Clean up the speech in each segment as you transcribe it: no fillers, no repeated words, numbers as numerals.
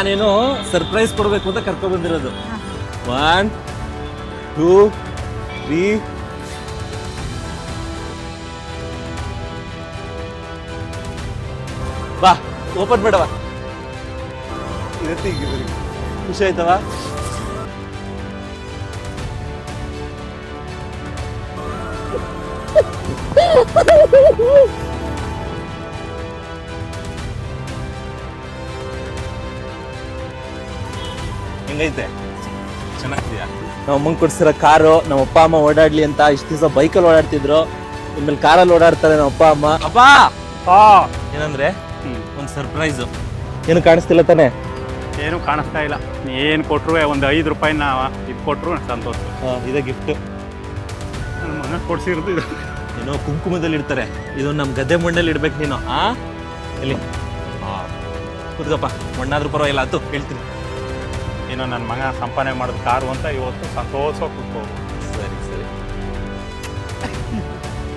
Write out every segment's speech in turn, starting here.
ನಾನೇನು ಸರ್ಪ್ರೈಸ್ ಕೊಡ್ಬೇಕು ಅಂತ ಕರ್ಕೊಂಡ್ ಬಂದಿರೋದು. 1 2 3 ಬಾ ಓಪನ್ ಮಾಡವ. ಖುಷಿ ಆಯ್ತವ? ಹೆಂಗೈತೆ? ಚೆನ್ನಾಗಿದ್ಯಾ? ನಮ್ಮ ಅಮ್ಮಂಗೆ ಕೊಡ್ಸಿರೋ ಕಾರು ನಮ್ಮ ಅಪ್ಪ ಅಮ್ಮ ಓಡಾಡ್ಲಿ ಅಂತ ಇಷ್ಟು ದಿವಸ ಬೈಕಲ್ಲಿ ಓಡಾಡ್ತಿದ್ರು, ಇನ್ಮೇಲೆ ಕಾರಲ್ಲಿ ಓಡಾಡ್ತಾರೆ ನಮ್ಮ ಅಪ್ಪ ಅಮ್ಮ. ಅಪ್ಪ ಏನಂದ್ರೆ ಒಂದು ಸರ್ಪ್ರೈಸು. ಏನು ಕಾಣಿಸ್ತಿಲ್ಲ ತಾನೆ? ಏನು ಕಾಣಿಸ್ತಾ ಇಲ್ಲ. ಏನು ಕೊಟ್ಟರು ಒಂದು 5 ರೂಪಾಯಿನ ಇದು ಕೊಟ್ಟರು ಸಂತೋಷ. ಇದೇ ಗಿಫ್ಟ್. ನನ್ನ ಮಗ ಕೊಡ್ಸಿರೋದು ಇದು. ಏನೋ ಕುಂಕುಮದಲ್ಲಿ ಇಡ್ತಾರೆ, ಇದು ನಮ್ಮ ಗದ್ದೆ ಮಣ್ಣಲ್ಲಿ ಇಡ್ಬೇಕು ನೀನು. ಇಲ್ಲಿ ಕೂತ್ಕಪ್ಪ, ಮಣ್ಣಾದ್ರೂ ಪರವಾಗಿಲ್ಲ ಅದು ಹೇಳ್ತೀನಿ. ಏನೋ ನನ್ನ ಮಗ ಸಂಪಾದನೆ ಮಾಡಿದ ಕಾರು ಅಂತ ಇವತ್ತು ಸಂತೋಷವಾಗಿ ಕೂತ್ಕೋದು. ಸರಿ ಸರಿ.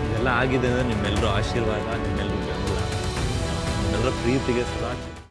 ಇದೆಲ್ಲ ಆಗಿದೆ ಅಂದರೆ ನಿಮ್ಮೆಲ್ಲರೂ ಆಶೀರ್ವಾದ, ನಿಮ್ಮೆಲ್ಲರೂ ಬೆಂಬಲ, ನಿಮ್ಮೆಲ್ಲರ ಪ್ರೀತಿಗೆ ಸದಾ